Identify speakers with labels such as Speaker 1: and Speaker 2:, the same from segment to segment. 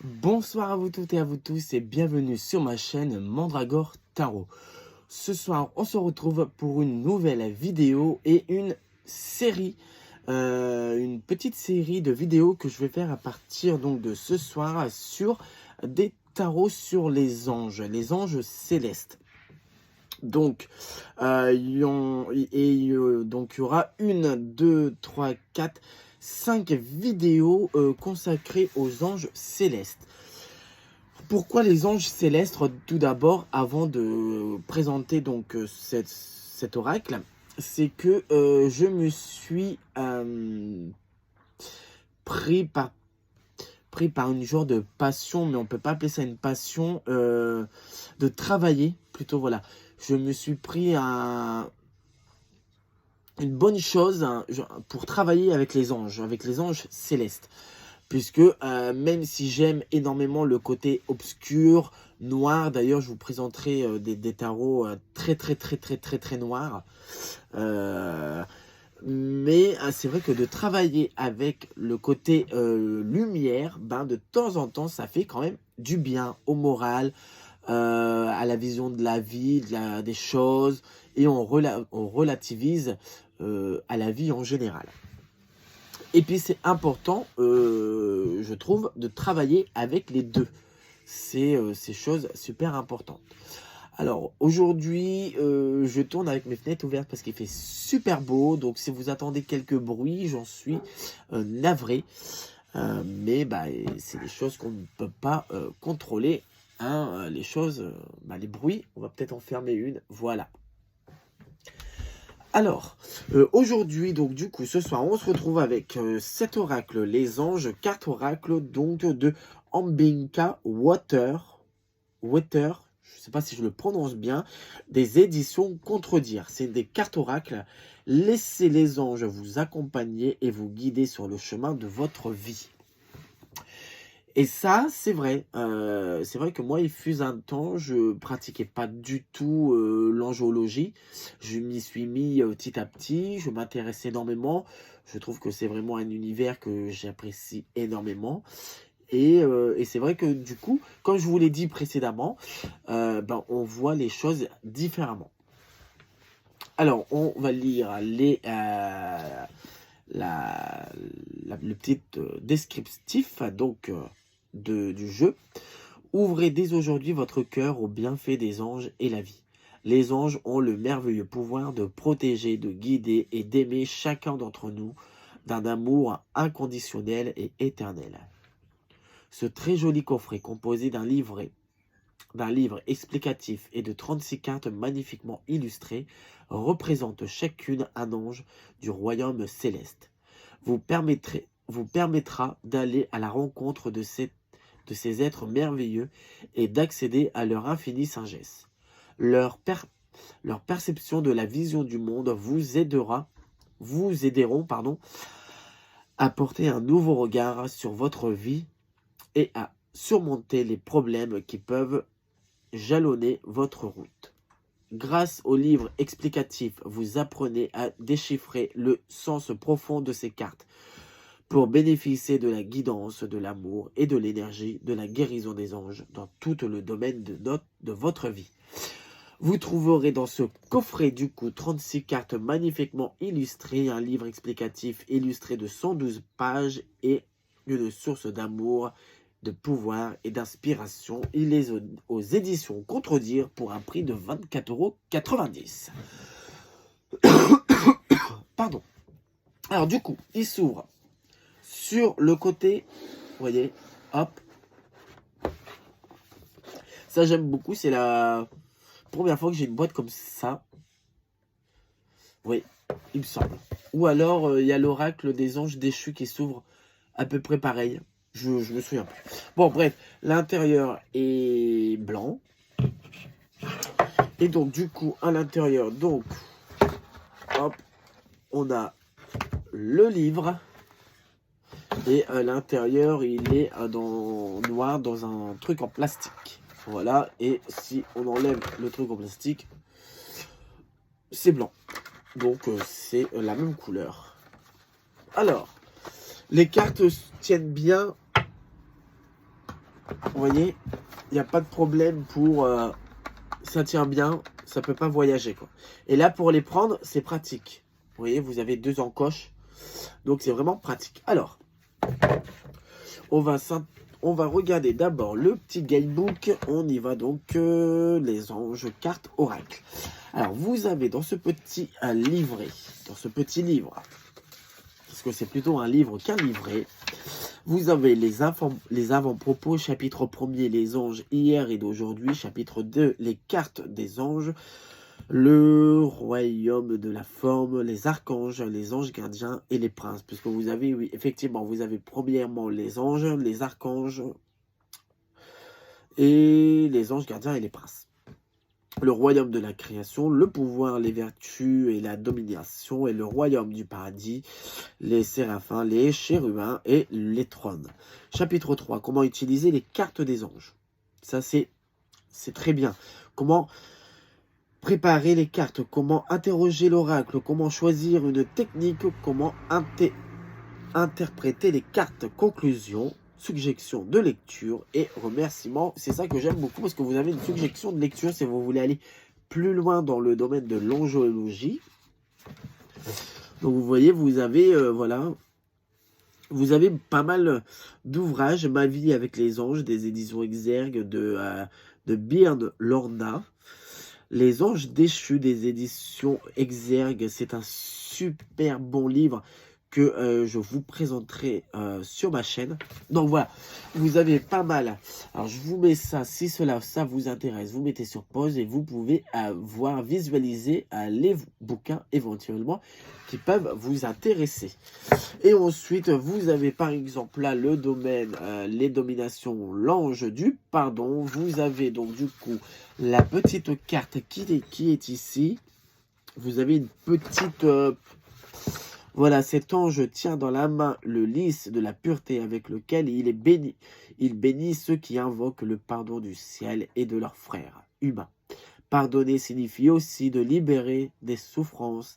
Speaker 1: Bonsoir à vous toutes et à vous tous et bienvenue sur ma chaîne Mandragore Tarot. Ce soir, on se retrouve pour une nouvelle vidéo et une série, une petite série de vidéos que je vais faire à partir donc de ce soir sur des tarots sur les anges célestes. Donc, donc il y aura 1, 2, 3, 4, 5 vidéos consacrées aux anges célestes. Pourquoi les anges célestes? Tout d'abord, avant de présenter donc cet oracle, c'est que je me suis pris par une genre de passion, mais on peut pas appeler ça une passion, de travailler plutôt, voilà. Je me suis pris une bonne chose pour travailler avec les anges célestes. Puisque même si j'aime énormément le côté obscur, noir, d'ailleurs je vous présenterai des tarots très noirs. Mais c'est vrai que de travailler avec le côté lumière, de temps en temps, ça fait quand même du bien au moral, à la vision de la vie, des choses, et on relativise à la vie en général. Et puis c'est important, je trouve, de travailler avec les deux. C'est chose super importante. Alors aujourd'hui, je tourne avec mes fenêtres ouvertes parce qu'il fait super beau. Donc si vous attendez quelques bruits, j'en suis navré. Mais c'est des choses qu'on ne peut pas contrôler. Hein, les choses, les bruits, on va peut-être en fermer une. Voilà. Alors, aujourd'hui, donc du coup, ce soir, on se retrouve avec cet oracle, les anges, carte oracle, donc de Ambinka Water, je ne sais pas si je le prononce bien, des éditions Contredire. C'est des cartes oracles. Laissez les anges vous accompagner et vous guider sur le chemin de votre vie. Et ça, c'est vrai. C'est vrai que moi, il fut un temps, je pratiquais pas du tout l'angiologie. Je m'y suis mis petit à petit. Je m'intéresse énormément. Je trouve que c'est vraiment un univers que j'apprécie énormément. Et c'est vrai que du coup, comme je vous l'ai dit précédemment, on voit les choses différemment. Alors, on va lire le petit descriptif donc du jeu. Ouvrez dès aujourd'hui votre cœur aux bienfaits des anges et la vie. Les anges ont le merveilleux pouvoir de protéger, de guider et d'aimer chacun d'entre nous d'un amour inconditionnel et éternel. Ce très joli coffret composé d'un livre explicatif et de 36 cartes magnifiquement illustrées représente chacune un ange du royaume céleste. Vous permettra d'aller à la rencontre de ces êtres merveilleux et d'accéder à leur infinie sagesse. Leur perception de la vision du monde vous aideront à porter un nouveau regard sur votre vie et à surmonter les problèmes qui peuvent jalonner votre route. Grâce au livre explicatif, vous apprenez à déchiffrer le sens profond de ces cartes pour bénéficier de la guidance, de l'amour et de l'énergie de la guérison des anges dans tout le domaine de votre vie. Vous trouverez dans ce coffret du coup 36 cartes magnifiquement illustrées, un livre explicatif illustré de 112 pages et une source d'amour, de pouvoir et d'inspiration. Il est aux éditions Contredire pour un prix de 24,90 €. Pardon. Alors du coup, il s'ouvre sur le côté, vous voyez, hop. Ça j'aime beaucoup, c'est la première fois que j'ai une boîte comme ça. Oui, il me semble. Ou alors, il y a l'oracle des anges déchus qui s'ouvre à peu près pareil. Je me souviens plus. Bon, bref, l'intérieur est blanc. Et donc, du coup, à l'intérieur, donc, hop, on a le livre. Et à l'intérieur, il est noir dans un truc en plastique. Voilà, et si on enlève le truc en plastique, c'est blanc. Donc, c'est la même couleur. Alors, les cartes tiennent bien Vous voyez, il n'y a pas de problème pour... ça tient bien, ça peut pas voyager, quoi. Et là, pour les prendre, c'est pratique. Vous voyez, vous avez 2 encoches. Donc, c'est vraiment pratique. Alors, on va regarder d'abord le petit guidebook. On y va donc, les anges, cartes, oracle. Alors, vous avez dans ce petit livret, dans ce petit livre, parce que c'est plutôt un livre qu'un livret, vous avez les avant-propos, chapitre 1er, les anges hier et d'aujourd'hui, chapitre 2, les cartes des anges, le royaume de la forme, les archanges, les anges gardiens et les princes. Puisque vous avez, oui, effectivement, vous avez premièrement les anges, les archanges et les anges gardiens et les princes. Le royaume de la création, le pouvoir, les vertus et la domination, et le royaume du paradis, les séraphins, les chérubins et les trônes. Chapitre 3, comment utiliser les cartes des anges. Ça, c'est très bien. Comment préparer les cartes, comment interroger l'oracle, comment choisir une technique, comment interpréter les cartes, conclusion, suggestion de lecture et remerciements. C'est ça que j'aime beaucoup parce que vous avez une suggestion de lecture si vous voulez aller plus loin dans le domaine de l'angiologie. Donc vous voyez, vous avez, voilà, vous avez pas mal d'ouvrages. Ma vie avec les anges, des éditions Exergue de Byrne Lorna. Les anges déchus des éditions Exergue, c'est un super bon livre que je vous présenterai sur ma chaîne. Donc voilà, vous avez pas mal. Alors je vous mets ça, si ça vous intéresse, vous mettez sur pause et vous pouvez voir, visualiser les bouquins éventuellement qui peuvent vous intéresser. Et ensuite, vous avez par exemple là le domaine, les dominations, l'ange du pardon. Vous avez donc du coup la petite carte qui est ici. Vous avez une petite... voilà, cet ange tient dans la main le lys de la pureté avec lequel il est béni. Il bénit ceux qui invoquent le pardon du ciel et de leurs frères humains. Pardonner signifie aussi de libérer des souffrances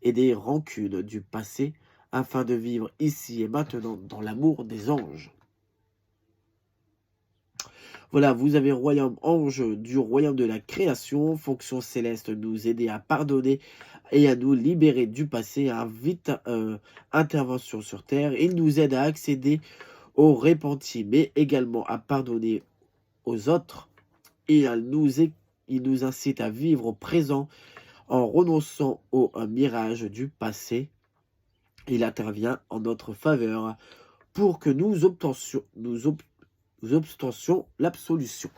Speaker 1: et des rancunes du passé afin de vivre ici et maintenant dans l'amour des anges. Voilà, vous avez royaume ange du royaume de la création, fonction céleste, nous aider à pardonner et à nous libérer du passé, à vite intervention sur terre. Il nous aide à accéder au repenti, mais également à pardonner aux autres. Et il nous incite à vivre au présent en renonçant au mirage du passé. Il intervient en notre faveur pour que nous obtentions l'absolution.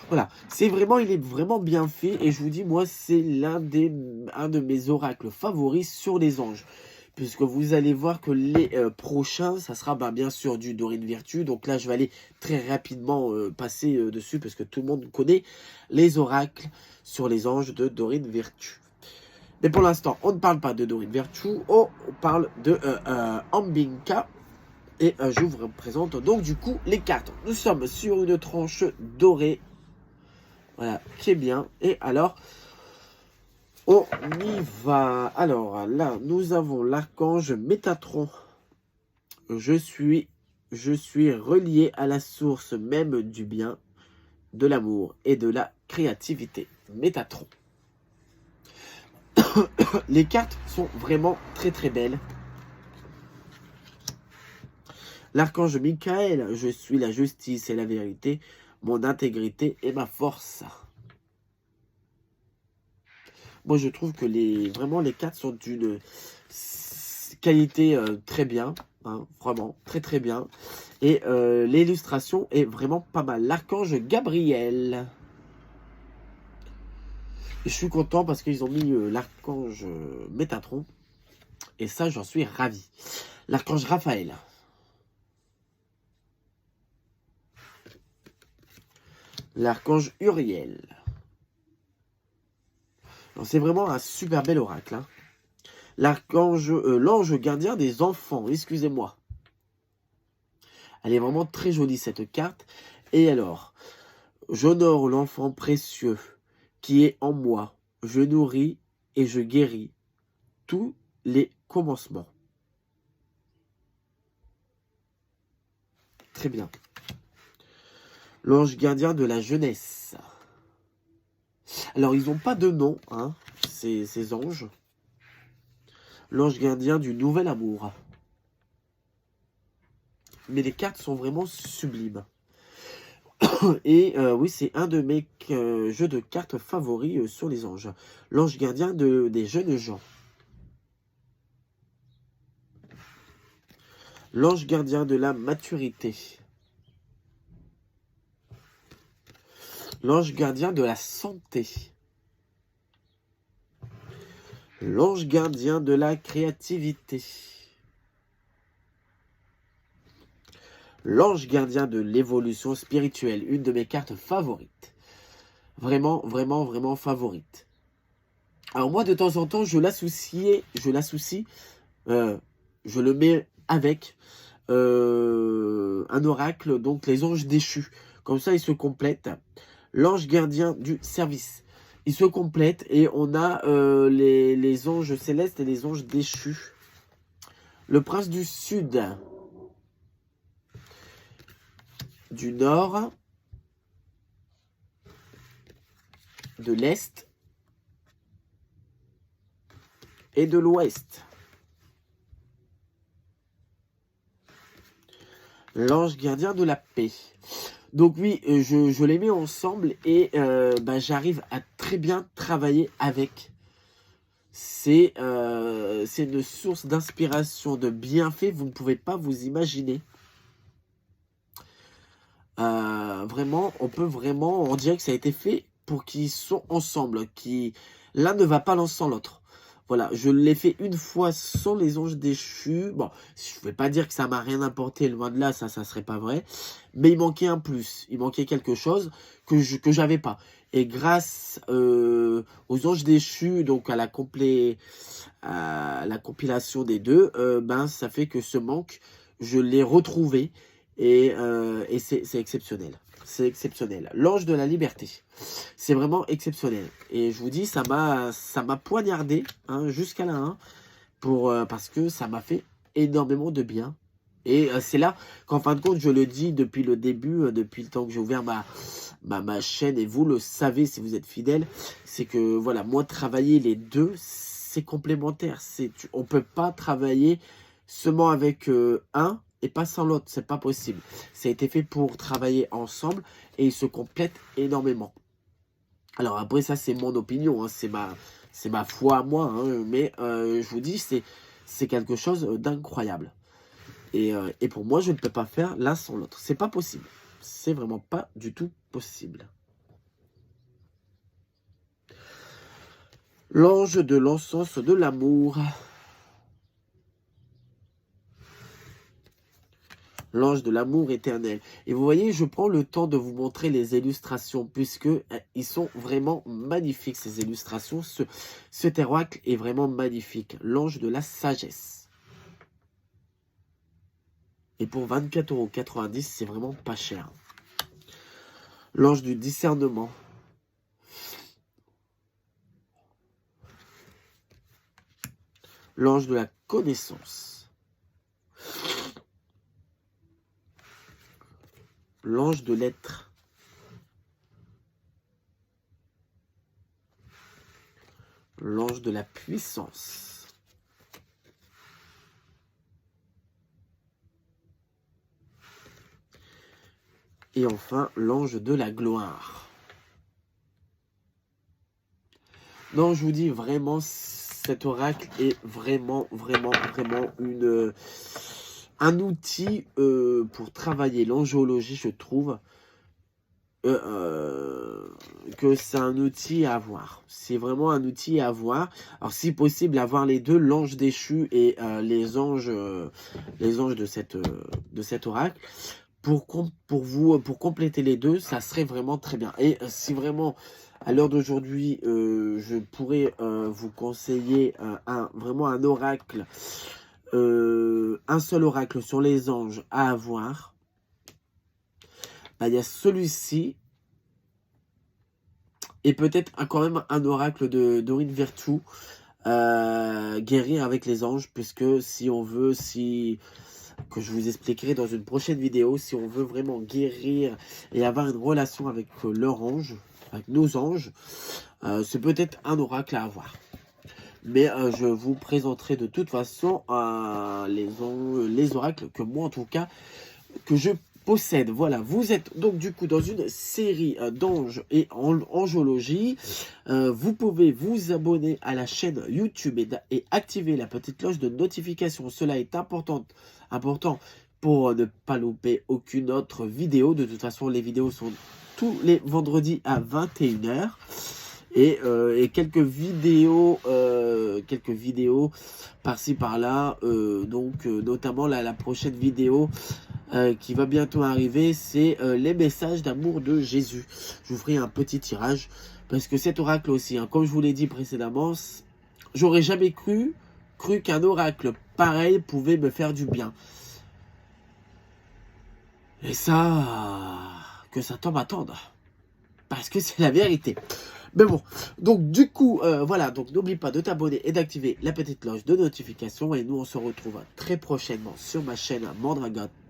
Speaker 1: Voilà, il est vraiment bien fait et je vous dis, moi, c'est un de mes oracles favoris sur les anges. Puisque vous allez voir que les prochains, ça sera bien sûr du Dorine Virtue. Donc là, je vais aller très rapidement passer dessus parce que tout le monde connaît les oracles sur les anges de Dorine Virtue. Mais pour l'instant, on ne parle pas de Dorine Virtue, on parle de Ambinka. Et je vous présente donc du coup les cartes. Nous sommes sur une tranche dorée. Voilà, qui est bien. Et alors, on y va. Alors là, nous avons l'archange Métatron. Je suis relié à la source même du bien, de l'amour et de la créativité. Métatron. Les cartes sont vraiment très très belles. L'archange Michael, je suis la justice et la vérité, mon intégrité et ma force. Moi, je trouve que vraiment les cartes sont d'une qualité très bien, hein, vraiment très très bien. Et l'illustration est vraiment pas mal. L'archange Gabriel. Et je suis content parce qu'ils ont mis l'archange Métatron. Et ça, j'en suis ravi. L'archange Raphaël. L'archange Uriel. C'est vraiment un super bel oracle. Hein. L'ange gardien des enfants, excusez-moi. Elle est vraiment très jolie cette carte. Et alors, j'honore l'enfant précieux qui est en moi. Je nourris et je guéris tous les commencements. Très bien. L'ange gardien de la jeunesse. Alors, ils n'ont pas de nom, hein, ces anges. L'ange gardien du nouvel amour. Mais les cartes sont vraiment sublimes. Et oui, c'est un de mes jeux de cartes favoris sur les anges. L'ange gardien des jeunes gens. L'ange gardien de la maturité. L'ange gardien de la santé. L'ange gardien de la créativité. L'ange gardien de l'évolution spirituelle. Une de mes cartes favorites. Vraiment, vraiment, vraiment favorite. Alors moi, de temps en temps, je l'associe, je le mets avec un oracle, donc les anges déchus. Comme ça, ils se complètent. L'ange gardien du service. Ils se complètent et on a les anges célestes et les anges déchus. Le prince du sud, du nord, de l'est et de l'ouest. L'ange gardien de la paix. Donc oui, je les mets ensemble et j'arrive à très bien travailler avec. C'est une source d'inspiration, de bienfaits, vous ne pouvez pas vous imaginer. Vraiment, on dirait que ça a été fait pour qu'ils soient ensemble, l'un ne va pas sans l'autre. Voilà, je l'ai fait une fois sans les anges déchus. Bon, je ne vais pas dire que ça m'a rien apporté, loin de là, ça serait pas vrai. Mais il manquait un plus, il manquait quelque chose que j'avais pas. Et grâce aux anges déchus, donc à la compilation des deux, ça fait que ce manque, je l'ai retrouvé. Et c'est exceptionnel. C'est exceptionnel. L'ange de la liberté. C'est vraiment exceptionnel. Et je vous dis, ça m'a poignardé hein, jusqu'à là. Parce que ça m'a fait énormément de bien. Et c'est là qu'en fin de compte, je le dis depuis le début, depuis le temps que j'ai ouvert ma chaîne, et vous le savez si vous êtes fidèle, c'est que voilà, moi travailler les deux, c'est complémentaire. On ne peut pas travailler seulement avec un et pas sans l'autre, c'est pas possible. Ça a été fait pour travailler ensemble et ils se complètent énormément. Alors après ça c'est mon opinion, hein, c'est ma foi à moi, hein, mais je vous dis c'est quelque chose d'incroyable. Et pour moi je ne peux pas faire l'un sans l'autre, c'est pas possible. C'est vraiment pas du tout possible. L'ange de l'encens de l'amour. L'ange de l'amour éternel. Et vous voyez, je prends le temps de vous montrer les illustrations, puisque ils sont vraiment magnifiques, ces illustrations. Cet oracle est vraiment magnifique. L'ange de la sagesse. Et pour 24,90 €, c'est vraiment pas cher. L'ange du discernement. L'ange de la connaissance. L'ange de l'être. L'ange de la puissance. Et enfin, l'ange de la gloire. Non, je vous dis vraiment, cet oracle est vraiment, vraiment, vraiment un outil pour travailler l'angiologie, je trouve. Que c'est un outil à avoir. C'est vraiment un outil à avoir. Alors, si possible, avoir les deux, l'ange déchu et les anges de cet oracle. Pour compléter les deux, ça serait vraiment très bien. Et si vraiment, à l'heure d'aujourd'hui, je pourrais vous conseiller vraiment un oracle, un seul oracle sur les anges à avoir, il y a celui-ci, et peut-être quand même un oracle de Dorine Virtue, guérir avec les anges, puisque si on veut, que je vous expliquerai dans une prochaine vidéo. Si on veut vraiment guérir et avoir une relation avec leur ange, avec nos anges, c'est peut-être un oracle à avoir. Mais je vous présenterai de toute façon les oracles que moi en tout cas, que je possède. Voilà, vous êtes donc du coup dans une série d'anges et angiologie. Vous pouvez vous abonner à la chaîne YouTube et activer la petite cloche de notification. Cela est important pour ne pas louper aucune autre vidéo. De toute façon, les vidéos sont tous les vendredis à 21 h. Et quelques vidéos par-ci par-là, notamment la prochaine vidéo qui va bientôt arriver, c'est les messages d'amour de Jésus. Je vous ferai un petit tirage, parce que cet oracle aussi, hein, comme je vous l'ai dit précédemment, j'aurais jamais cru qu'un oracle pareil pouvait me faire du bien. Et ça, que ça tombe à tendre, parce que c'est la vérité. Mais bon, donc du coup, voilà, donc n'oublie pas de t'abonner et d'activer la petite cloche de notification. Et nous, on se retrouve très prochainement sur ma chaîne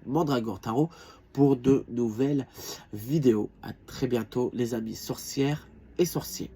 Speaker 1: Mandragore Tarot pour de nouvelles vidéos. À très bientôt, les amis sorcières et sorciers.